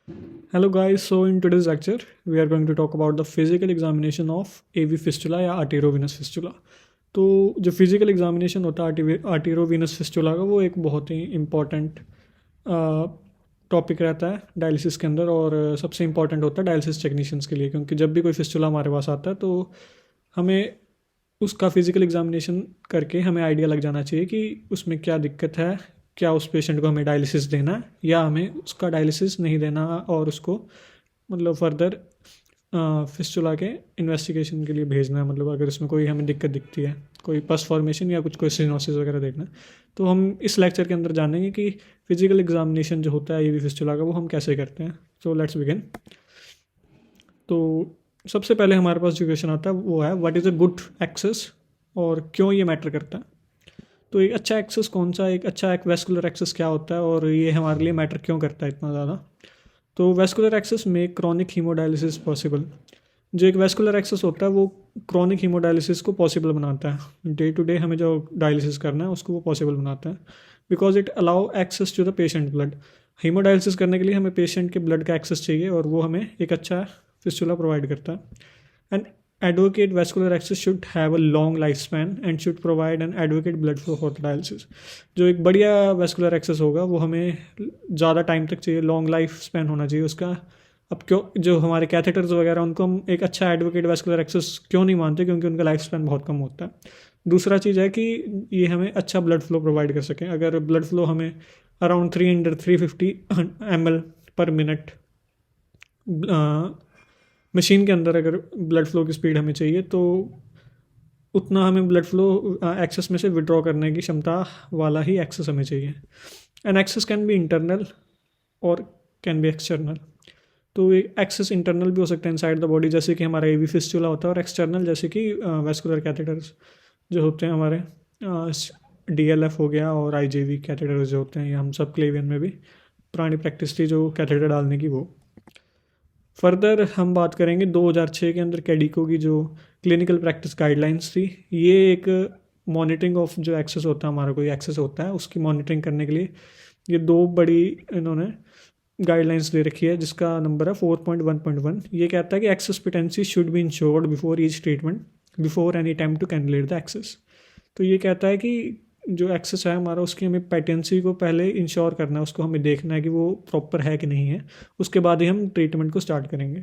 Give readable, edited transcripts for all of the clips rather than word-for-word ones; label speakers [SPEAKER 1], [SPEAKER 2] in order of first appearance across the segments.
[SPEAKER 1] Hello guys, so in today's lecture we are going to talk about the physical examination of AV fistula या arteriovenous fistula। तो जो physical examination होता है आर्टेरोवेनस fistula का, वो एक बहुत ही इम्पॉर्टेंट टॉपिक रहता है डायलिसिस के अंदर, और सबसे इम्पॉर्टेंट होता है डायलिसिस टेक्नीशियंस के लिए, क्योंकि जब भी कोई फिस्टुला हमारे पास आता है तो हमें उसका फिजिकल एग्जामिनेशन करके हमें आइडिया लग जाना चाहिए कि उसमें क्या दिक्कत है, क्या उस पेशेंट को हमें डायलिसिस देना है या हमें उसका डायलिसिस नहीं देना, और उसको मतलब फर्दर फिस्टुला के इन्वेस्टिगेशन के लिए भेजना है। मतलब अगर उसमें कोई हमें दिक्कत दिखती है, कोई पस फॉर्मेशन या कुछ कोई सिनोसिस वगैरह देखना है, तो हम इस लेक्चर के अंदर जानेंगे कि फिजिकल एग्जामिनेशन जो होता है ये भी फिस्टुला का, वो हम कैसे करते हैं। So let's begin. तो सबसे पहले हमारे पास जो क्वेश्चन आता है वो है what is a good access, और क्यों ये मैटर करता है। तो एक अच्छा एक्सेस कौन सा, एक अच्छा एक वेस्कुलर एक्सेस क्या होता है, और ये हमारे लिए मैटर क्यों करता है इतना ज़्यादा। तो वेस्कुलर एक्सेस में क्रॉनिक हीमोडायलिसिस पॉसिबल। जो एक वेस्कुलर एक्सेस होता है वो क्रॉनिक हीमोडायलिसिस को पॉसिबल बनाता है। डे टू डे हमें जो डायलिसिस करना है उसको वो पॉसिबल बनाता है, because it allow access to the patient blood. Haemodialysis करने के लिए हमें पेशेंट के ब्लड का एक्सेस चाहिए, और वो हमें एक अच्छा फिस्टुला प्रोवाइड करता है। And advocate vascular access should have a long lifespan and should provide an adequate blood flow for the dialysis। जो एक बढ़िया vascular access होगा वो हमें ज़्यादा टाइम तक चाहिए, लॉन्ग लाइफ स्पैन होना चाहिए उसका। अब क्यों जो हमारे कैथेटर्स वगैरह उनको हम एक अच्छा एडवोकेट वैस्कुलर एक्सेस क्यों नहीं मानते, क्योंकि उनका लाइफ स्पैन बहुत कम होता है। दूसरा चीज़ है कि ये हमें अच्छा ब्लड फ्लो प्रोवाइड कर सकें। अगर ब्लड फ्लो हमें around 350 ml per minute machine के अंदर अगर ब्लड फ्लो की स्पीड हमें चाहिए, तो उतना हमें ब्लड फ्लो एक्सेस में से विड्रॉ करने की क्षमता वाला ही एक्सेस हमें चाहिए। And access can be internal और कैन बी एक्सटर्नल। तो एक्सेस इंटरनल भी हो सकता है इनसाइड द बॉडी, जैसे कि हमारा एवी फिस्टुला होता है, और एक्सटर्नल जैसे कि वेस्कुलर कैथेटर्स जो होते हैं हमारे, डीएलएफ हो गया, और आईजेवी कैथेटर्स जो होते हैं, ये हम सब क्लेवियन में भी पुरानी प्रैक्टिस थी जो कैथेटर डालने की। वो फर्दर हम बात करेंगे 2006 के अंदर कैडिको की जो क्लिनिकल प्रैक्टिस गाइडलाइंस थी। ये एक मॉनिटरिंग ऑफ जो एक्सेस होता है, हमारा कोई एक्सेस होता है उसकी मॉनिटरिंग करने के लिए ये दो बड़ी इन्होंने गाइडलाइंस दे रखी है, जिसका नंबर है 4.1.1। ये कहता है कि access patency should be ensured before each treatment before any time to cannulate the access. तो ये कहता है कि जो एक्सेस है हमारा, उसकी हमें पेटेंसी को पहले इंश्योर करना है, उसको हमें देखना है कि वो प्रॉपर है कि नहीं है, उसके बाद ही हम ट्रीटमेंट को स्टार्ट करेंगे।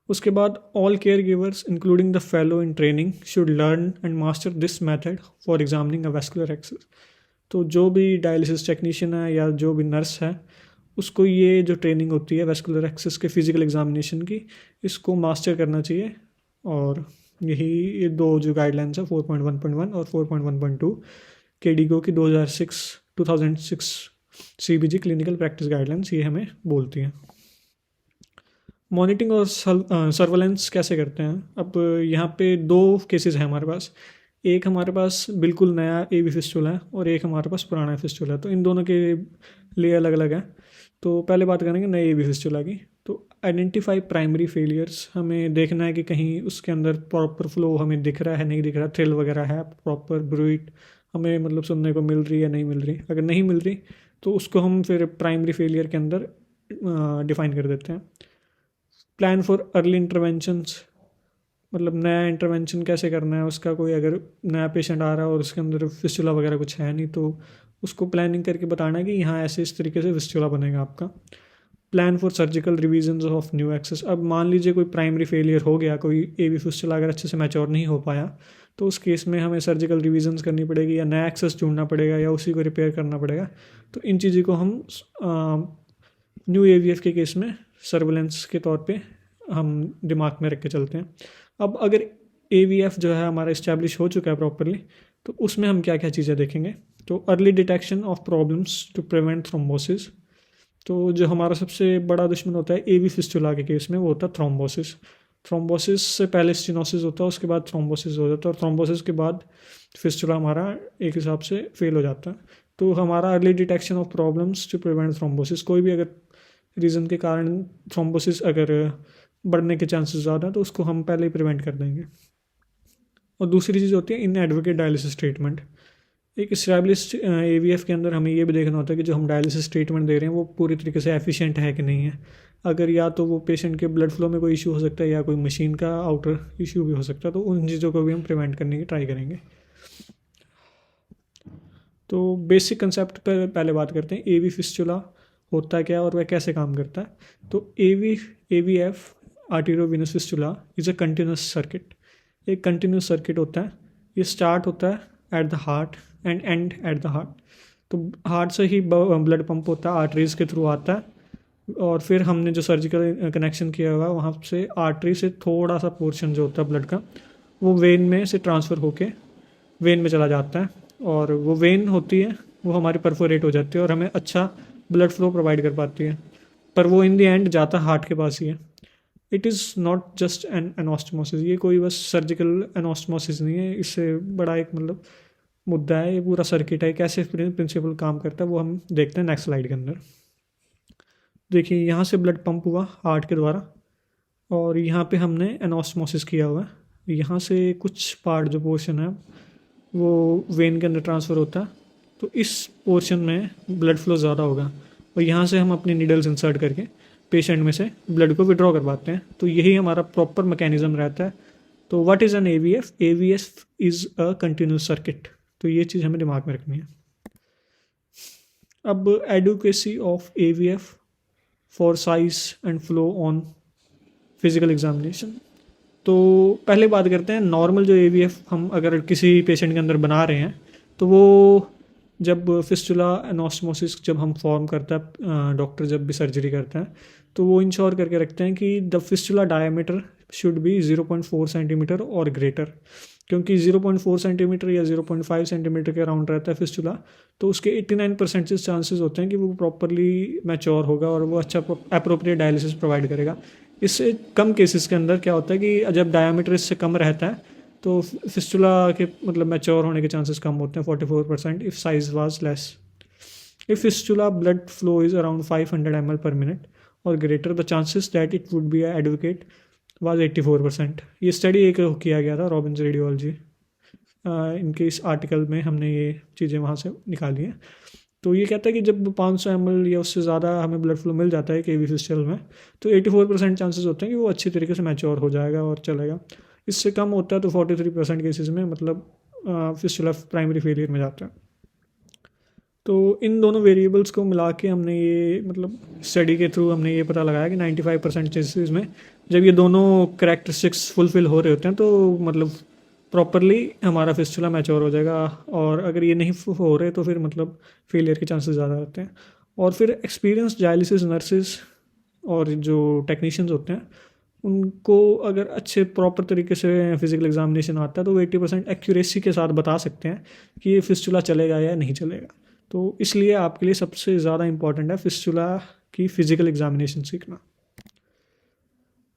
[SPEAKER 1] उसके बाद all care givers including the fellow in training should learn and master this method for examining a vascular access. तो जो भी डायलिसिस टेक्नीशियन है या जो भी नर्स है, उसको ये जो ट्रेनिंग होती है वेस्कुलर एक्सेस के फिजिकल एग्जामिनेशन की, इसको मास्टर करना चाहिए। और यही ये दो जो गाइडलाइंस है 4.1.1 और 4.1.2 केडीगो की 2006 सीबीजी क्लिनिकल प्रैक्टिस गाइडलाइंस ये हमें बोलती हैं। मॉनिटरिंग और सर्वेलेंस कैसे करते हैं। अब यहाँ पे दो केसेस हैं हमारे पास। एक हमारे पास बिल्कुल नया एवी फिस्टुला है, और एक हमारे पास पुराना फिस्टुला है। तो इन दोनों के लिए अलग अलग है। तो पहले बात करेंगे नए एवी फिस्टुला की। तो आइडेंटिफाई प्राइमरी फेलियर्स, हमें देखना है कि कहीं उसके अंदर प्रॉपर फ्लो हमें दिख रहा है नहीं दिख रहा, थ्रिल वगैरह है, प्रॉपर ब्रूइट हमें मतलब सुनने को मिल रही है नहीं मिल रही। अगर नहीं मिल रही तो उसको हम फिर प्राइमरी फेलियर के अंदर डिफाइन कर देते हैं। प्लान फॉर अर्ली इंटरवेंशंस, मतलब नया इंटरवेंशन कैसे करना है उसका। कोई अगर नया पेशेंट आ रहा है और उसके अंदर फिस्टुला वगैरह कुछ है नहीं, तो उसको प्लानिंग करके बताना है कि यहाँ ऐसे इस तरीके से फिस्टुला बनेगा आपका। Plan for surgical revision of new access. अब मान लीजिए कोई प्राइमरी फेलियर हो गया, कोई एवी फिस्टुला अगर अच्छे से मैच्योर नहीं हो पाया, तो उस केस में हमें सर्जिकल रिविजन्स करनी पड़ेगी, या नया एक्सेस ढूंढना पड़ेगा, या उसी को रिपेयर करना पड़ेगा। तो इन चीज़ों को हम न्यू एवीएफ के केस में सर्वेलेंस के तौर पे हम दिमाग में रख के चलते हैं। अब अगर एवीएफ जो है हमारा इस्टेब्लिश हो चुका है प्रॉपरली, तो उसमें हम क्या क्या चीज़ें देखेंगे। तो early detection of problems to prevent thrombosis. तो जो हमारा सबसे बड़ा दुश्मन होता है एवी फिस्टुला के केस में, वो होता है थ्रोम्बोसिस। थ्रोम्बोसिस से पहले स्टेनोसिस होता है, उसके बाद थ्रोम्बोसिस हो जाता है, और थ्रोम्बोसिस के बाद फिस्टुला हमारा एक हिसाब से फेल हो जाता है। तो हमारा early detection of problems to prevent thrombosis, कोई भी अगर रीज़न के कारण थ्रोम्बोसिस अगर बढ़ने के चांसेस ज़्यादा हैं तो उसको हम पहले ही प्रिवेंट कर देंगे। और दूसरी चीज़ होती है इन एडवोकेट डायलिसिस ट्रीटमेंट। एक इस्टेब्लिश्ड AVF के अंदर हमें ये भी देखना होता है कि जो हम डायलिसिस ट्रीटमेंट दे रहे हैं वो पूरी तरीके से एफिशिएंट है कि नहीं है। अगर या तो वो पेशेंट के ब्लड फ्लो में कोई इशू हो सकता है या कोई मशीन का आउटर इशू भी हो सकता है, तो उन चीज़ों को भी हम प्रिवेंट करने की ट्राई करेंगे। तो बेसिक कंसेप्ट पर पहले बात करते हैं, AV फिस्टुला होता क्या है और वह कैसे काम करता है। तो AVF arteriovenous fistula is a continuous circuit. एक कंटिन्यूस सर्किट होता है, ये स्टार्ट होता है at the heart and and at the heart. तो हार्ट से ही ब्लड पंप होता है, आर्टरीज के थ्रू आता है, और फिर हमने जो सर्जिकल कनेक्शन किया हुआ है वहाँ से आर्टरी से थोड़ा सा पोर्शन जो होता है ब्लड का वो वेन में से ट्रांसफ़र होके वेन में चला जाता है, और वो वेन होती है वो हमारी परफोरेट हो जाती है और हमें अच्छा ब्लड फ्लो प्रोवाइड कर पाती है। पर वो इन दी एंड जाता हार्ट के पास ही है। It is not just an anastomosis, ये कोई बस सर्जिकल एनास्टमोसिस नहीं है, इससे बड़ा एक मतलब मुद्दा है, ये पूरा सर्किट है। कैसे प्रिंसिपल काम करता है वो हम देखते हैं नेक्स्ट स्लाइड के अंदर। देखिए यहाँ से ब्लड पंप हुआ हार्ट के द्वारा, और यहाँ पे हमने एनास्टमोसिस किया हुआ है। यहाँ से कुछ पार्ट जो पोर्शन है वो वेन के अंदर ट्रांसफ़र होता है, तो इस पोर्शन में ब्लड फ्लो ज़्यादा होगा, और यहाँ से हम अपनी नीडल्स इंसर्ट करके पेशेंट में से ब्लड को विड्रॉ कर पाते हैं। तो यही हमारा प्रॉपर मैकेनिज्म रहता है। तो what is an AVF? AVF is a continuous circuit. तो ये चीज़ हमें दिमाग में रखनी है। अब adequacy of AVF for size and flow on physical examination. तो पहले बात करते हैं नॉर्मल जो AVF हम अगर किसी पेशेंट के अंदर बना रहे हैं, तो वो जब फिस्टुला एनास्टमोसिस जब हम फॉर्म करता है, डॉक्टर जब भी सर्जरी करता है तो वो इंश्योर करके रखते हैं कि the fistula diameter should be 0.4 centimetre और ग्रेटर, क्योंकि 0.4 सेंटीमीटर या 0.5 सेंटीमीटर के अराउंड रहता है फिस्टुला, तो उसके 89% चांसेस होते हैं कि वो प्रॉपरली मैच्योर होगा और वो अच्छा अप्रोप्रिएट डायलिसिस प्रोवाइड करेगा। इससे कम केसेस के अंदर क्या होता है कि जब डायमीटर इससे कम रहता है तो फिस्टुला के मतलब मैच्योर होने के चांसेस कम होते हैं 44% if size was less. If fistula blood flow is around 500 ml per minute और greater the chances that it would be adequate was 84%। ये स्टडी एक किया गया था रॉबिन्स रेडियोलॉजी, इनके इस आर्टिकल में हमने ये चीज़ें वहाँ से निकाली हैं। तो ये कहता है कि जब 500 ml या उससे ज़्यादा हमें ब्लड फ्लो मिल जाता है AV फिस्टुला में, तो 84% चांसेस होते हैं कि वो अच्छी तरीके से मैच्योर हो जाएगा और चलेगा। इससे कम होता है तो 43% केसेस में मतलब फिस्टुला प्राइमरी फेलियर में जाता है। तो इन दोनों वेरिएबल्स को मिला के हमने ये मतलब स्टडी के थ्रू हमने ये पता लगाया कि 95% केसेस में जब ये दोनों करेक्टरिस्टिक्स फुलफिल हो रहे होते हैं तो मतलब प्रॉपरली हमारा फिस्टुला मैच्योर हो जाएगा, और अगर ये नहीं हो रहे तो फिर मतलब फेलियर के चांसेस ज़्यादा रहते हैं। और फिर एक्सपीरियंस डायलिसिस नर्सेज और जो टेक्नीशियंस होते हैं उनको अगर अच्छे प्रॉपर तरीके से फिजिकल एग्जामिनेशन आता है तो वो 80% एक्यूरेसी के साथ बता सकते हैं कि ये फिस्टुला चलेगा या नहीं चलेगा। तो इसलिए आपके लिए सबसे ज़्यादा इम्पॉर्टेंट है फिस्टुला की फ़िज़िकल एग्जामिनेशन सीखना।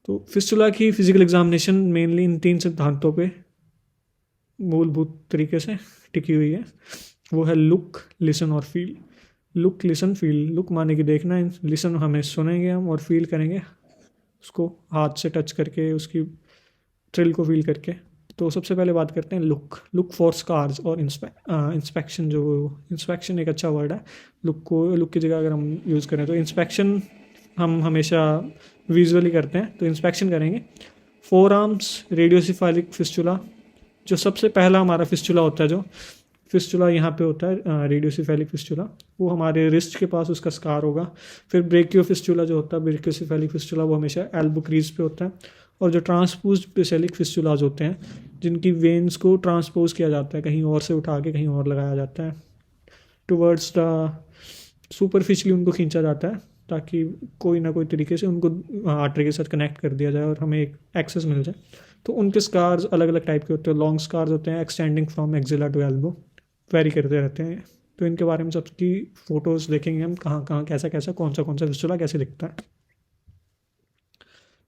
[SPEAKER 1] तो फिस्टुला की फ़िज़िकल एग्जामिनेशन मेनली इन 3 सिद्धांतों पे मूलभूत तरीके से टिकी हुई है। वो है लुक, लिसन और feel. Look, listen, feel. Look माने कि देखना है, लिसन हमें सुनेंगे हम, और फील करेंगे उसको हाथ से टच करके, उसकी थ्रिल को फील करके। तो सबसे पहले बात करते हैं लुक फॉर स्कार्स और इंस्पेक्शन। जो इंस्पेक्शन एक अच्छा वर्ड है, लुक की जगह अगर हम यूज़ करें तो इंस्पेक्शन हम हमेशा विजुअली करते हैं, तो इंस्पेक्शन करेंगे। फोर आर्म्स रेडियोसेफेलिक फिस्टुला, जो सबसे पहला हमारा फिस्टुला होता है, जो फिस्टुला यहाँ पे होता है रेडियोसेफेलिक फिस्टुला, वो हमारे रिस्ट के पास उसका स्कार होगा। फिर ब्रेकियो फिस्टुला जो होता है, ब्रेकियोसेफेलिक फिस्टुला, वो हमेशा एल्बो क्रीज पे होता है। और जो ट्रांसपोज पेसेलिक फिस्टुलाज होते हैं, जिनकी वेन्स को ट्रांसपोज किया जाता है, कहीं और से उठा के कहीं और लगाया जाता है, टुवर्ड्स द सुपरफिशली उनको खींचा जाता है ताकि कोई ना कोई तरीके से उनको आर्टरी के साथ कनेक्ट कर दिया जाए और हमें एक एक्सेस मिल जाए। तो उनके स्कार्स अलग अलग टाइप के होते हैं। लॉन्ग स्कार्स होते हैं extending from axilla to elbow, vary करते रहते हैं। तो इनके बारे में सबकी फ़ोटोज़ देखेंगे हम, कहाँ कहाँ कैसा कैसा कौन सा फिस्टुला कैसे दिखता है।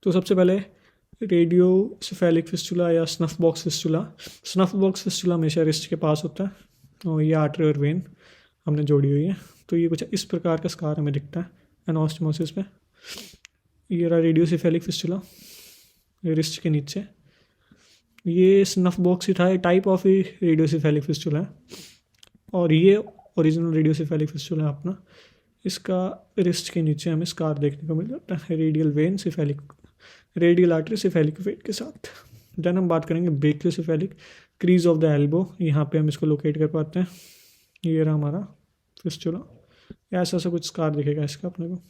[SPEAKER 1] तो सबसे पहले रेडियोसेफेलिक फिस्टुला या snuff box fistula. Snuff box fistula हमेशा रिस्ट के पास होता है और ये आर्टरी और वेन हमने जोड़ी हुई है। तो ये कुछ इस प्रकार का स्कार हमें दिखता है एनास्टमोसिस पे। ये रहा रेडियोसेफेलिक फिस्टुला, रिस्ट के नीचे। ये स्नफ बॉक्स ही था, टाइप ऑफ ही रेडियोसेफेलिक फिस्टुला है। और ये ओरिजिनल रेडियोसेफेलिक फिस्टुला है अपना। इसका रिस्ट के नीचे हमें स्कार देखने को मिल जाता है radial when cephalic, radial artery cephalic vein के साथ। देन हम बात करेंगे brachiocephalic, crease of the elbow, यहाँ पे हम इसको लोकेट कर पाते हैं। ये रहा हमारा फिस्टुला, ऐसा ऐसा कुछ स्कार दिखेगा इसका अपने को।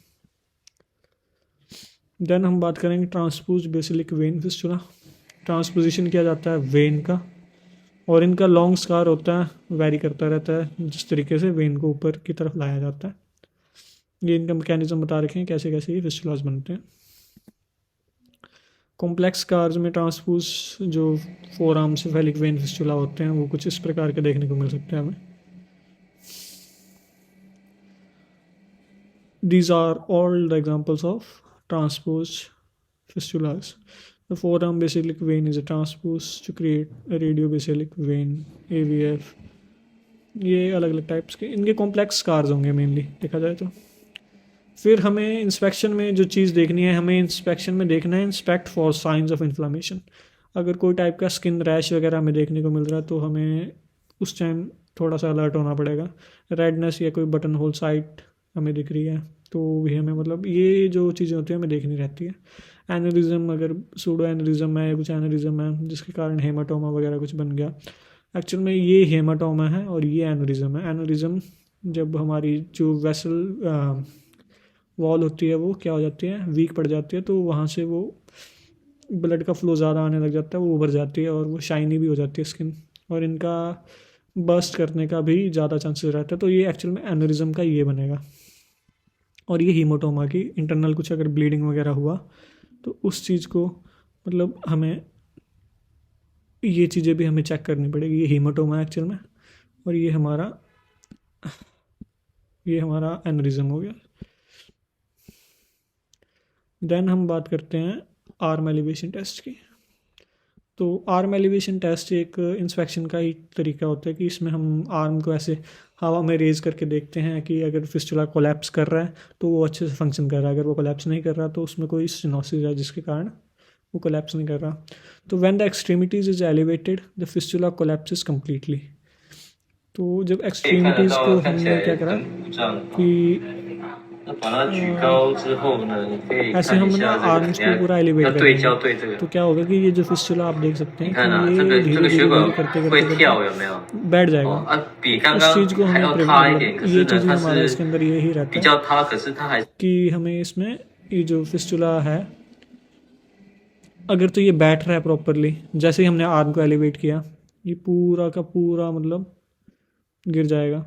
[SPEAKER 1] देन हम बात करेंगे transpose basilic vein fistula. Transposition किया जाता है वेन का, और इनका लॉन्ग स्कार होता है, वैरी करता रहता है जिस तरीके से वेन को ऊपर की तरफ लाया जाता है। ये इनका मैकेनिज्म बता रखे हैं कैसे कैसे ये फिस्टुलास बनते हैं। कॉम्प्लेक्स स्कार्स में ट्रांसपोज जो four arm cephalic vein fistula होते हैं वो कुछ इस प्रकार के देखने को मिल सकते हैं हमें। These are all the examples of transpose fistulas. The forearm basilic vein is a transpose to create a radiobasilic vein, AVF. ये अलग अलग टाइप्स के इनके कॉम्प्लेक्स स्कार्स होंगे मेनली देखा जाए तो। फिर हमें इंस्पेक्शन में जो चीज़ देखनी है, हमें इंस्पेक्शन में देखना है inspect for science of inflammation. अगर कोई टाइप का स्किन रैश वगैरह हमें देखने को मिल रहा है तो हमें उस टाइम थोड़ा सा अलर्ट होना पड़ेगा। रेडनेस या कोई बटन होल साइट हमें दिख रही है तो भी हमें मतलब ये जो चीज़ें होती हैं हमें देखनी रहती है। एनेरिज्म, अगर सूडो एनेरिज्म है या कुछ एनेरिज्म है जिसके कारण हेमाटोमा वगैरह कुछ बन गया, एक्चुअल में ये हेमाटोमा है और ये एनेरिज्म है। एनेरिज्म जब हमारी जो वेसल वॉल होती है वो क्या हो जाती है, वीक पड़ जाती है, तो वहाँ से वो ब्लड का फ्लो ज़्यादा आने लग जाता है, वो उभर जाती है और वो शाइनी भी हो जाती है स्किन, और इनका बर्स्ट करने का भी ज़्यादा चांसेस रहता है। तो ये एक्चुअल में एनेरिज्म का ये बनेगा। और ये हीमोटोमा की इंटरनल कुछ अगर ब्लीडिंग वगैरह हुआ तो उस चीज़ को मतलब हमें ये चीज़ें भी हमें चेक करनी पड़ेगी। ये हीमोटोमा एक्चुअल में, और ये हमारा एनेरिज्म हो गया। देन हम बात करते हैं आर्म एलिवेशन टेस्ट की। तो आर्म एलिवेशन टेस्ट एक इंस्पेक्शन का ही तरीका होता है कि इसमें हम आर्म को ऐसे हवा में रेज करके देखते हैं कि अगर फिस्टुला कोलैप्स कर रहा है तो वो अच्छे से फंक्शन कर रहा है, अगर वो कोलैप्स नहीं कर रहा तो उसमें कोई स्टेनोसिस है जिसके कारण वो कोलैप्स नहीं कर रहा। तो when the extremities is elevated the fistula collapses completely. तो जब एक्सट्रीमिटीज़ को हमने क्या करा कि
[SPEAKER 2] 把它举高之后呢，你可以
[SPEAKER 1] ऐसे
[SPEAKER 2] 看一
[SPEAKER 1] हम ना
[SPEAKER 2] 下这个，
[SPEAKER 1] आर्म्स
[SPEAKER 2] 你
[SPEAKER 1] को
[SPEAKER 2] 看
[SPEAKER 1] पूरा
[SPEAKER 2] 要
[SPEAKER 1] एलिवेट
[SPEAKER 2] 对
[SPEAKER 1] करेंगे
[SPEAKER 2] 焦对这个，
[SPEAKER 1] तो क्या होगा कि ये जो फिस्टुला आप देख सकते
[SPEAKER 2] 你
[SPEAKER 1] हैं
[SPEAKER 2] 看
[SPEAKER 1] कि
[SPEAKER 2] 啊，
[SPEAKER 1] ये
[SPEAKER 2] 这个
[SPEAKER 1] धीरे
[SPEAKER 2] 血
[SPEAKER 1] धीरे
[SPEAKER 2] 管
[SPEAKER 1] धीरे करते
[SPEAKER 2] 会
[SPEAKER 1] करते
[SPEAKER 2] 跳
[SPEAKER 1] करते
[SPEAKER 2] 有没有？
[SPEAKER 1] बैठ
[SPEAKER 2] 哦
[SPEAKER 1] जाएगा।
[SPEAKER 2] 啊，比
[SPEAKER 1] तो
[SPEAKER 2] 刚
[SPEAKER 1] उस
[SPEAKER 2] 刚
[SPEAKER 1] चीज़ को
[SPEAKER 2] 还
[SPEAKER 1] हमें
[SPEAKER 2] 要塌一点，
[SPEAKER 1] मतलब
[SPEAKER 2] 可
[SPEAKER 1] ये
[SPEAKER 2] 是呢，
[SPEAKER 1] चीज़ भी
[SPEAKER 2] 它
[SPEAKER 1] हमारा
[SPEAKER 2] 是
[SPEAKER 1] इसके अंदर यही रहता
[SPEAKER 2] 比
[SPEAKER 1] है
[SPEAKER 2] 较塌，可是它还
[SPEAKER 1] कि हमें इसमें ये जो फिस्टुला है अगर तो ये बैठ रहा है प्रॉपरली, जैसे ही हमने आर्म को एलिवेट किया ये पूरा का पूरा मतलब गिर जाएगा।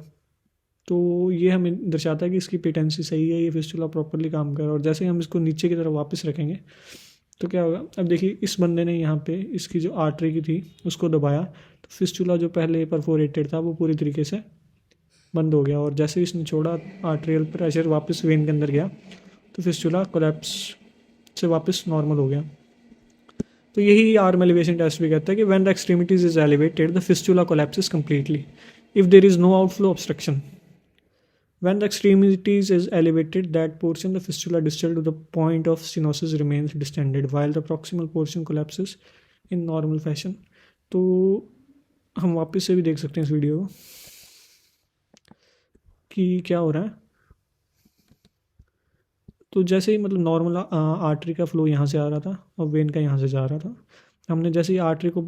[SPEAKER 1] तो ये हमें दर्शाता है कि इसकी पेटेंसी सही है, ये फिस्टुला प्रॉपरली काम कर रहा है। और जैसे ही हम इसको नीचे की तरफ वापस रखेंगे तो क्या होगा, अब देखिए इस बंदे ने यहाँ पे इसकी जो आर्टरी की थी उसको दबाया तो फिस्टुला जो पहले परफोरेटेड था वो पूरी तरीके से बंद हो गया, और जैसे ही इसने छोड़ा आर्टेरियल प्रेशर वापस वेन के अंदर गया तो फिस्टुला कोलैप्स से वापस नॉर्मल हो गया। तो यही आर्म एलिवेशन टेस्ट भी कहता है कि when the extremities is elevated the fistula collapses completely if there is no outflow obstruction. When the extremities is elevated, that portion, the fistula distal to the point of stenosis, remains distended, while the proximal portion collapses in normal fashion. तो हम वापस से भी देख सकते हैं इस video को कि क्या हो रहा है। तो जैसे ही मतलब नॉर्मल आर्टरी का फ्लो यहाँ से आ रहा था और वेन का यहाँ से जा रहा था, हमने जैसे ही आर्टरी को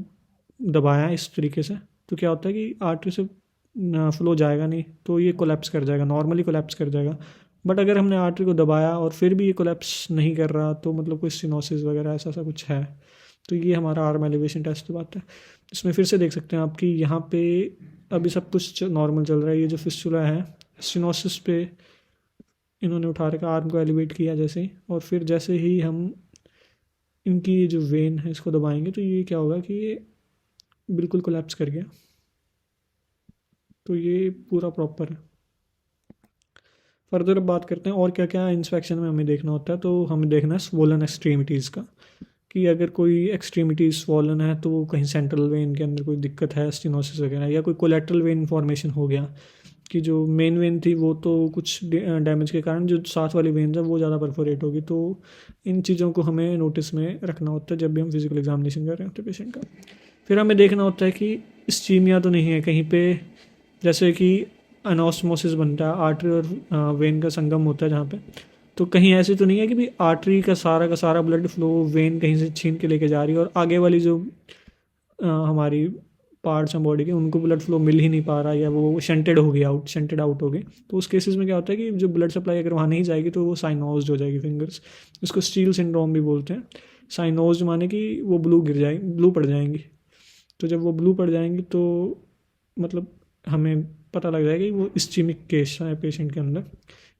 [SPEAKER 1] दबाया इस तरीके से तो क्या होता है कि आर्टरी से फ्लो जाएगा नहीं, तो ये कोलैप्स कर जाएगा, नॉर्मली कोलैप्स कर जाएगा। बट अगर हमने आर्टरी को दबाया और फिर भी ये कोलैप्स नहीं कर रहा तो मतलब कोई स्टेनोसिस वगैरह ऐसा सा कुछ है। तो ये हमारा आर्म एलिवेशन टेस्ट की बात है। इसमें फिर से देख सकते हैं आपकी यहाँ पे अभी सब कुछ नॉर्मल चल रहा है। ये जो फिस्टुला है स्टेनोसिस पे इन्होंने उठा रखा, आर्म को एलिवेट किया जैसे ही, और फिर जैसे ही हम इनकी ये जो वेन है इसको दबाएंगे तो ये क्या होगा कि ये बिल्कुल कोलैप्स कर गया। तो ये पूरा प्रॉपर है। फर्दर अब बात करते हैं और क्या क्या इंस्पेक्शन में हमें देखना होता है। तो हमें देखना है स्वोलन एक्सट्रीमिटीज़ का, कि अगर कोई एक्सट्रीमिटीज स्वोलन है तो वो कहीं सेंट्रल वेन के अंदर कोई दिक्कत है, स्टेनोसिस वगैरह, या कोई कोलेट्रल वेन फॉर्मेशन हो गया कि जो मेन वेन थी वो तो कुछ डैमेज के कारण जो साथ वाली वेन है वो ज़्यादा परफोरेट होगी। तो इन चीज़ों को हमें नोटिस में रखना होता है जब भी हम फिजिकल एग्जामिनेशन कर रहे होते हैं पेशेंट का। फिर हमें देखना होता है कि इस्कीमिया तो नहीं है कहीं पे, जैसे कि एनास्मोसिस बनता है, आर्टरी और वेन का संगम होता है जहाँ पे, तो कहीं ऐसे तो नहीं है कि भी आर्टरी का सारा ब्लड फ्लो वेन कहीं से छीन के लेके जा रही है और आगे वाली जो हमारी पार्ट्स हैं बॉडी के उनको ब्लड फ्लो मिल ही नहीं पा रहा, या वो शंटेड आउट हो गए। तो उस केसेस में क्या होता है कि जो ब्लड सप्लाई अगर वहाँ नहीं जाएगी तो वो साइनोज्ड हो जाएगी फिंगर्स। इसको स्टील सिंड्रोम भी बोलते हैं। साइनोज्ड माने कि वो ब्लू पड़ जाएंगी। तो जब वो ब्लू पड़ जाएंगी तो मतलब हमें पता लग जाएगा कि वो इस्चीमिक केस है पेशेंट के अंदर,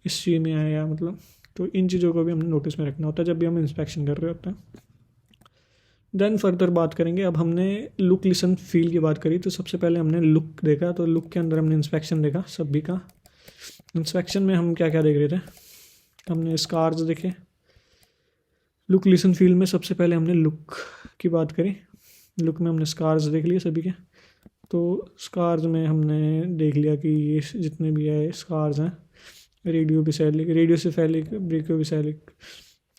[SPEAKER 1] इस्चीमिया है या मतलब। तो इन चीज़ों को भी हमने नोटिस में रखना होता है जब भी हम इंस्पेक्शन कर रहे होते हैं। देन फर्दर बात करेंगे। अब हमने लुक लिसन फील की बात करी, तो सबसे पहले हमने लुक देखा, तो लुक के अंदर हमने इंस्पेक्शन देखा सभी का। इंस्पेक्शन में हम क्या क्या देख रहे थे, हमने स्कार्स देखे। लुक लिसन फील में सबसे पहले हमने लुक की बात करी। लुक में हमने स्कार्स देख लिए सभी के। तो स्कार्स में हमने देख लिया कि ये जितने भी है स्कार्स हैं, रेडियोसेफेलिक, ब्रेकियोसेफेलिक,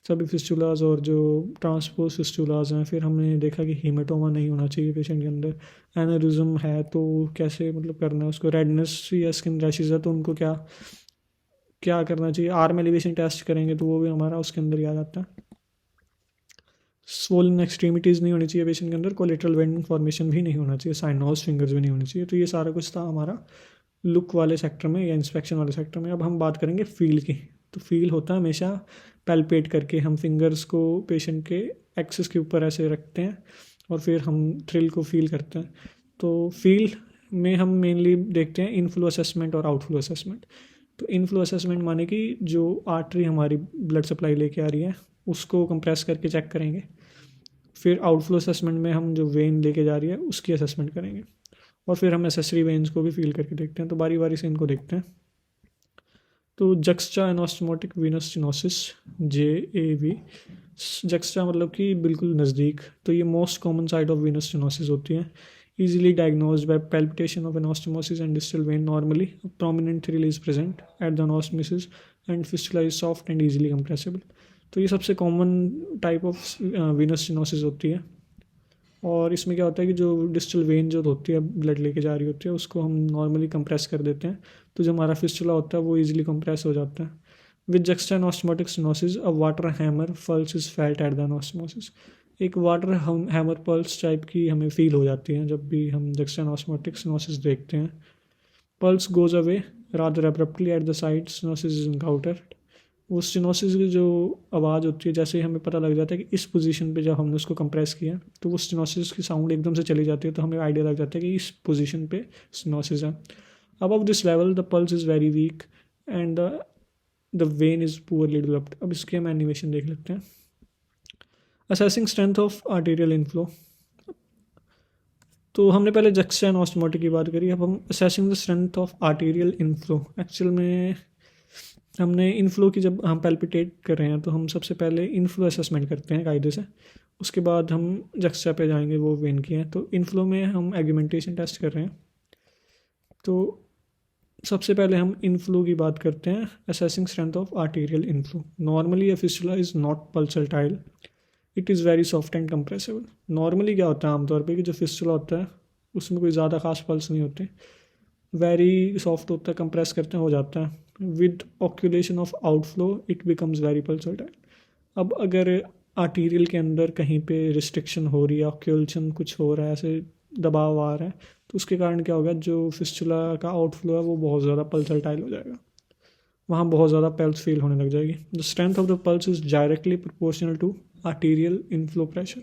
[SPEAKER 1] सभी फिस्टुलाज और जो ट्रांसपोज फिस्टुलाज हैं। फिर हमने देखा कि हीमेटोमा नहीं होना चाहिए पेशेंट के अंदर। एनेरिज्म है तो कैसे मतलब करना है उसको, रेडनेस या स्किन रैशेज है तो उनको क्या क्या करना चाहिए। आर्म एलिवेशन टेस्ट करेंगे तो वो भी हमारा उसके अंदर ही आ जाता है। स्वोलन एक्सट्रीमिटीज़ नहीं होनी चाहिए पेशेंट के अंदर, कोलेटरल वेन फॉर्मेशन भी नहीं होना चाहिए, साइनोज फिंगर्स भी नहीं होनी चाहिए। तो ये सारा कुछ था हमारा लुक वाले सेक्टर में या इंस्पेक्शन वाले सेक्टर में। अब हम बात करेंगे फील की। तो फील होता है हमेशा पैल्पेट करके, हम फिंगर्स को पेशेंट के एक्सिस के ऊपर ऐसे रखते हैं और फिर हम थ्रिल को फील करते हैं। तो फील में हम मेनली देखते हैं इनफ्लो असेसमेंट और आउटफ्लो असेसमेंट। तो इनफ्लो असेसमेंट माने कि जो आर्टरी हमारी ब्लड सप्लाई लेके आ रही है उसको कंप्रेस करके चेक करेंगे। फिर आउटफ्लो असेसमेंट में हम जो वेन लेके जा रही है उसकी असेसमेंट करेंगे, और फिर हम एसेसरी वेन्स को भी फील करके देखते हैं। तो बारी बारी से इनको देखते हैं। तो juxta anastomotic venous stenosis, JAV। Juxta मतलब कि बिल्कुल नज़दीक। तो ये most common site of venous stenosis होती है। easily diagnosed by palpitation of anastomosis and distal vein normally. A prominent thrill is present at the anastomosis and fistula is soft and easily compressible. तो ये सबसे common type of venous stenosis होती है। और इसमें क्या होता है कि जो डिस्टल वेन जो होती है ब्लड लेके जा रही होती है उसको हम नॉर्मली कंप्रेस कर देते हैं, तो जो हमारा फिस्टुला होता है वो इजीली कंप्रेस हो जाता है। With juxta anastomotic stenosis a water hammer pulse is felt at the anastomosis. एक वाटर हैमर पल्स टाइप की हमें फील हो जाती है जब भी हम जक्स्टा एनास्टमोटिक स्टेनोसिस देखते हैं। Pulse goes away rather abruptly at the side stenosis is encountered. वो स्टेनोसिस की जो आवाज़ होती है, जैसे ही हमें पता लग जाता है कि इस पोजीशन पे जब हमने उसको कंप्रेस किया तो वो स्टेनोसिस की साउंड एकदम से चली जाती है, तो हमें आइडिया लग जाता है कि इस पोजीशन पे स्टेनोसिस है। Above this level the pulse is very weak and the when is poorly developed. अब इसके हम एनिमेशन देख लेते हैं। Assessing strength of arterial inflow. तो हमने पहले जक्स्टा एनास्टमोटिक की बात करी, अब हम assessing the strength of arterial inflow. Actual में हमने इनफ्लो की, जब हम पैल्पिटेट कर रहे हैं तो हम सबसे पहले इनफ्लो असेसमेंट करते हैं कायदे से, उसके बाद हम जक्स्टा पे जाएंगे, वो वेन की है। तो इनफ्लो में हम एग्यूमेंटेशन टेस्ट कर रहे हैं। तो सबसे पहले हम इनफ्लो की बात करते हैं, assessing strength of arterial inflow. Normally a fistula is not pulsatile, it is very soft and compressible. Normally क्या होता है आमतौर पे कि जो फिस्टुला होता है उसमें कोई ज़्यादा खास पल्स नहीं होते, वेरी सॉफ्ट होता है, कंप्रेस करते हैं हो जाता है। With occlusion of outflow it becomes very pulsatile. अब अगर आर्टीरियल के अंदर कहीं पे रिस्ट्रिक्शन हो रही है, ऑक्यूलेशन कुछ हो रहा है, ऐसे दबाव आ रहा है, तो उसके कारण क्या होगा, जो फिस्टुला का आउटफ्लो है वो बहुत ज़्यादा पल्सटाइल हो जाएगा, वहाँ बहुत ज़्यादा पल्स फील होने लग जाएगी। The strength of the pulse is directly proportional to arterial inflow pressure.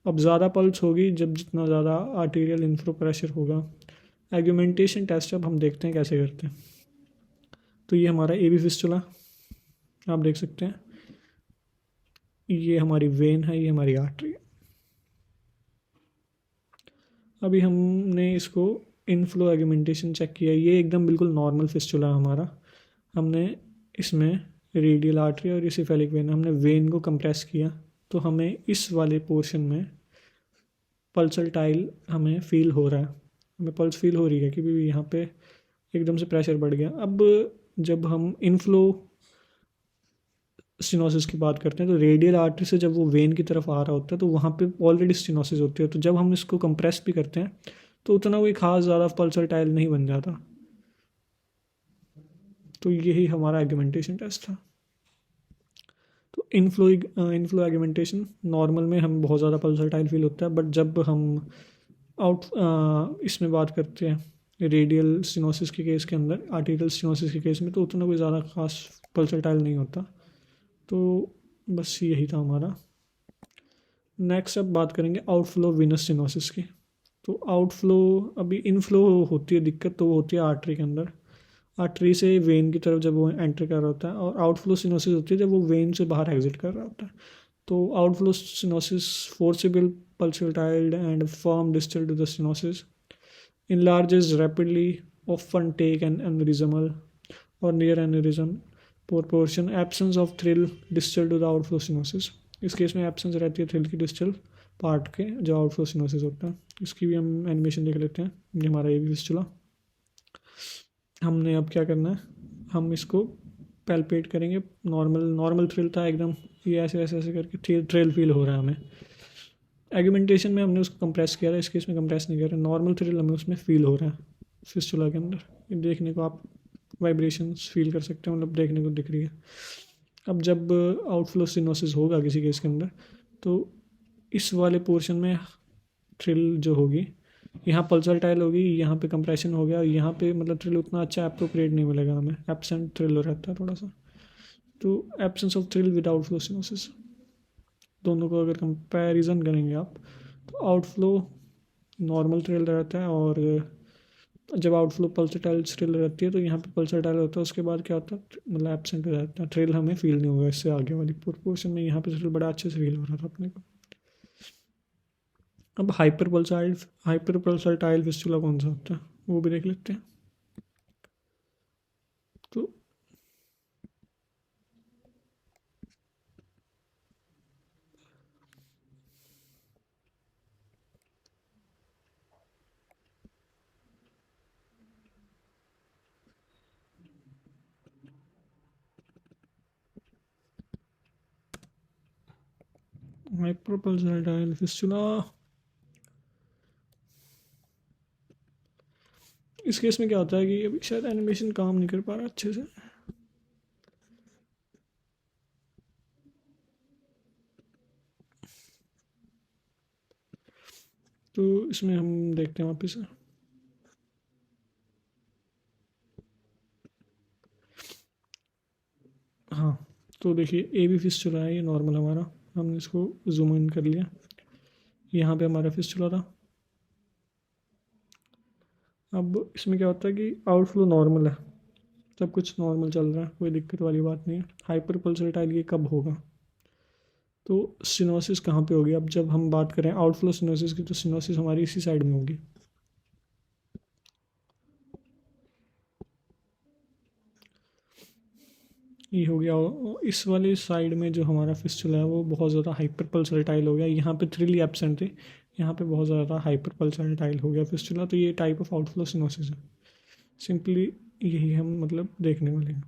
[SPEAKER 1] अब ज़्यादा पल्स होगी जब जितना ज़्यादा आर्टीरियल इनफ्लो प्रेशर होगा। एग्यूमेंटेशन टेस्ट अब हम देखते हैं कैसे करते हैं। तो ये हमारा एवी फिस्टुला आप देख सकते हैं, ये हमारी वेन है, ये हमारी आर्टरी है। अभी हमने इसको इनफ्लो एग्यूमेंटेशन चेक किया, ये एकदम बिल्कुल नॉर्मल फिस्टुला हमारा। हमने इसमें रेडियल आर्टरी और इसेफेलिक वेन, हमने वेन को कंप्रेस किया तो हमें इस वाले पोर्शन में पल्सटाइल हमें फील हो रहा है, हमें पल्स फील हो रही है कि भी यहाँ पे एकदम से प्रेशर बढ़ गया। अब जब हम इनफ्लो स्टेनोसिस की बात करते हैं तो रेडियल आर्टरी से जब वो वेन की तरफ आ रहा होता है तो वहाँ पे ऑलरेडी स्टेनोसिस होती है, तो जब हम इसको कंप्रेस भी करते हैं तो उतना कोई खास ज़्यादा पल्सटाइल नहीं बन जाता। तो यही हमारा आर्गुमेंटेशन टेस्ट था। तो इनफ्लो आर्गुमेंटेशन नॉर्मल में हम बहुत ज़्यादा पल्सटाइल फील होता है, बट जब हम इसमें बात करते हैं रेडियल स्टेनोसिस के केस के अंदर, आर्टीरियल स्टेनोसिस के केस में, तो उतना कोई ज़्यादा खास पल्सटाइल नहीं होता। तो बस यही था हमारा। नेक्स्ट अब बात करेंगे आउटफ्लो वीनस स्टेनोसिस की। तो आउटफ्लो, अभी इनफ्लो होती है दिक्कत, तो वो होती है आर्टरी के अंदर, आर्टरी से वेन की तरफ जब वो एंटर कर रहा होता है, और आउटफ्लो स्टेनोसिस होती है जब वो वेन से बाहर एग्जिट कर रहा होता है। तो outflow stenosis forcible pulsatile and firm distal to the stenosis, enlarges rapidly, often take an aneurysmal or near aneurysm proportion, absence of thrill distal to the outflow stenosis। इस केस में absence रहती है thrill की distal part के जो outflow stenosis होता है। इसकी भी हम एनिमेशन देख लेते हैं। ये हमारा AV फिस्टुला। हमने अब क्या करना है, हम इसको पैल्पेट करेंगे। नॉर्मल थ्रिल था एकदम, ये ऐसे ऐसे ऐसे करके थ्रिल फील हो रहा है हमें। एग्यूमेंटेशन में हमने उसको कंप्रेस किया था, इस केस में कंप्रेस नहीं कर रहे, नॉर्मल थ्रिल हमें उसमें फील हो रहा है फिस्टुला के अंदर। ये देखने को आप वाइब्रेशंस फील कर सकते हैं, मतलब देखने को दिख रही है। अब जब आउटफ्लो स्टेनोसिस होगा किसी केस के अंदर, तो इस वाले पोर्शन में थ्रिल जो होगी, यहाँ पल्सटाइल होगी, यहाँ पे कंप्रेशन हो गया, यहाँ पे मतलब थ्रिल उतना अच्छा अप्रोप्रिएट नहीं मिलेगा हमें, एब्सेंट थ्रिल रहता है थोड़ा सा। तो absence of thrill with outflow stenosis, दोनों को अगर कंपैरिजन करेंगे आप, तो आउटफ्लो नॉर्मल थ्रिल रहता है, और जब आउटफ्लो पल्सटाइल थ्रिल रहती है तो यहाँ पे पल्सटाइल होता है, उसके बाद क्या होता है, मतलब एब्सेंट हो जाता है थ्रिल, हमें फील नहीं होगा। इससे आगे वाली पोर्शन में यहाँ पे थ्रिल बड़ा अच्छे से फील हो रहा था अपने को। अब हाइपर पल्सटाइल फिस्टुला कौन सा होता है वो भी देख लेते हैं। तो हाइपर पल्सटाइल फिस्टुला, इस केस में क्या होता है कि अभी शायद एनिमेशन काम नहीं कर पा रहा अच्छे से। तो इसमें हम देखते हैं वापस से। हाँ, तो देखिए AV फिस्टुला है, ये नॉर्मल हमारा, हमने इसको जूम इन कर लिया। यहाँ पे हमारा फिस्टुला था। अब इसमें क्या होता है कि आउटफ्लो नॉर्मल है, सब कुछ नॉर्मल चल रहा है, कोई दिक्कत वाली बात नहीं है। हाइपर पल्सटाइल ये कब होगा, तो स्टेनोसिस कहाँ पे होगी। अब जब हम बात करें आउटफ्लो स्टेनोसिस की, तो स्टेनोसिस हमारी इसी साइड में होगी। ये हो गया, इस वाली साइड में जो हमारा फिस्टुला है वो बहुत ज़्यादा हाइपर पल्सटाइल हो गया। यहाँ पे थ्रिल एब्सेंट थे, यहाँ पे बहुत ज़्यादा हाइपर पल्सटाइल हो गया फिस्टुला। तो ये टाइप ऑफ आउटफ्लो स्टेनोसिस है, सिंपली यही हम मतलब देखने वाले हैं।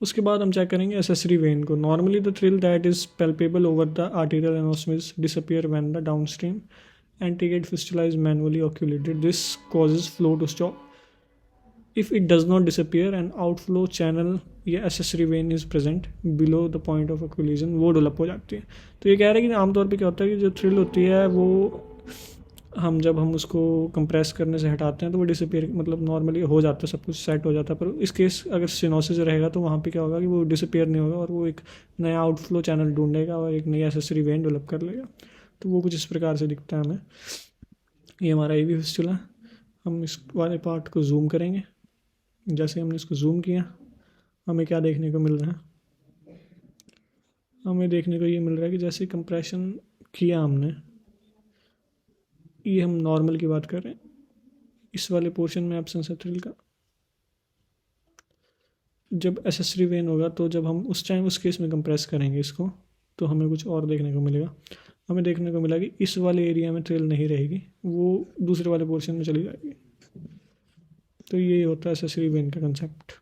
[SPEAKER 1] उसके बाद हम चेक करेंगे एसेसरी वेन को। Normally the thrill that is palpable over the arterial anastomosis disappear when the downstream anterior fistula is manually occluded. This causes flow to stop. If it does not disappear, an outflow channel या accessory vein is present below the point of occlusion, वो develop हो जाती है। तो ये कह रहे हैं कि आमतौर पे क्या होता है कि जो थ्रिल होती है वो जब हम उसको कंप्रेस करने से हटाते हैं तो वो डिसअपियर, मतलब नॉर्मली हो जाता है, सब कुछ सेट हो जाता है। पर इस केस अगर स्टेनोसिस रहेगा तो वहाँ पे क्या होगा कि वो डिसअपियर नहीं होगा, और वो एक नया आउटफ्लो चैनल ढूंढेगा और एक नई एसेसरी वेन डेवलप कर लेगा। तो वो कुछ इस प्रकार से दिखता है हमें। ये हमारा AV फिस्टुला। हम इस वाले पार्ट को जूम करेंगे। जैसे हमने इसको जूम किया, हमें क्या देखने को मिल रहा है, हमें देखने को ये मिल रहा है कि जैसे कंप्रेशन किया हमने, ये हम नॉर्मल की बात कर रहे हैं, इस वाले पोर्शन में एब्सेंस है थ्रिल का। जब एसेसरी वेन होगा तो जब हम उस टाइम उस केस में कंप्रेस करेंगे इसको, तो हमें कुछ और देखने को मिलेगा। हमें देखने को मिला कि इस वाले एरिया में थ्रिल नहीं रहेगी, वो दूसरे वाले पोर्शन में चली जाएगी। तो ये होता है एसेसरी वेन का कंसेप्ट।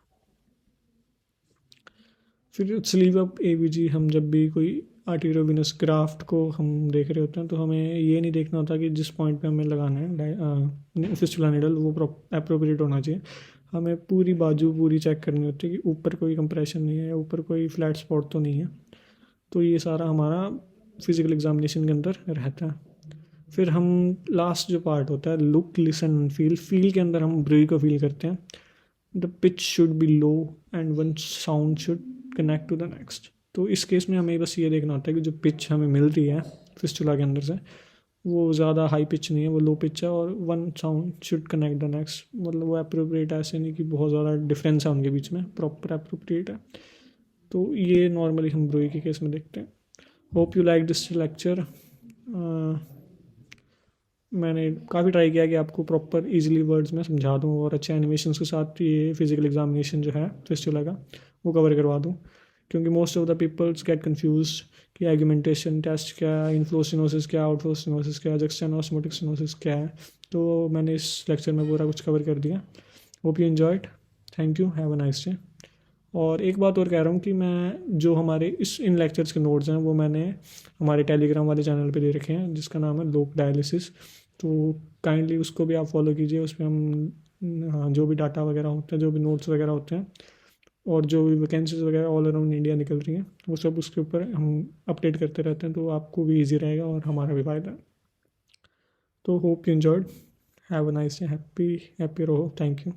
[SPEAKER 1] फिर स्लीव अप एवीजी, हम जब भी कोई आर्टेरियोवेनस ग्राफ्ट को हम देख रहे होते हैं तो हमें ये नहीं देखना होता कि जिस पॉइंट पे हमें लगाना है फिस्टुला नीडल वो अप्रोप्रिएट होना चाहिए। हमें पूरी बाजू पूरी चेक करनी होती है कि ऊपर कोई कंप्रेशन नहीं है, ऊपर कोई फ्लैट स्पॉट तो नहीं है। तो ये सारा हमारा फिजिकल एग्जामिनेशन के अंदर रहता है। फिर हम लास्ट जो पार्ट होता है लुक लिसन फील, फील के अंदर हम ब्रूई को फील करते हैं। The pitch should be low and one sound should connect to the next. तो इस केस में हमें बस ये देखना होता है कि जो पिच हमें मिल रही है फिस्टुला के अंदर से वो ज़्यादा हाई पिच नहीं है, वो लो पिच है, और one sound should connect the next. मतलब वो अप्रोप्रिएट ऐसे नहीं कि बहुत ज़्यादा डिफरेंस है उनके बीच में, प्रॉपर अप्रोप्रिएट है। तो ये नॉर्मली हम ब्रूई के केस में देखते हैं। Hope you like this lecture. मैंने काफ़ी ट्राई किया कि आपको प्रॉपर इजीली वर्ड्स में समझा दूँ और अच्छे एनिमेशंस के साथ ये फिजिकल एग्जामिनेशन जो है फिस्टुला का वो कवर करवा दूँ, क्योंकि most of the peoples get confuse कि आर्गुमेंटेशन टेस्ट क्या है, इनफ्लो स्टेनोसिस क्या है, आउटफ्लो स्टेनोसिस क्या है, जक्शन ऑस्मोटिक स्टेनोसिस क्या है। तो मैंने इस लेक्चर में पूरा कुछ कवर कर दिया। Hope you enjoyed. Thank you, have a nice day. और एक बात और कह रहा हूँ कि मैं जो हमारे इन लेक्चर्स के नोट्स हैं वो मैंने हमारे टेलीग्राम वाले चैनल पे दे रखे हैं जिसका नाम है लोक डायलिसिस। तो काइंडली उसको भी आप फॉलो कीजिए। उस पर हम हाँ जो भी डाटा वगैरह होते हैं, जो भी नोट्स वगैरह होते हैं और जो भी वैकेंसीज वगैरह ऑल अराउंड इंडिया निकल रही हैं वो सब उसके ऊपर हम अपडेट करते रहते हैं। तो आपको भी ईजी रहेगा और हमारा भी फ़ायदा है। तो hope you enjoyed, have a nice day, happy रहो। Thank you.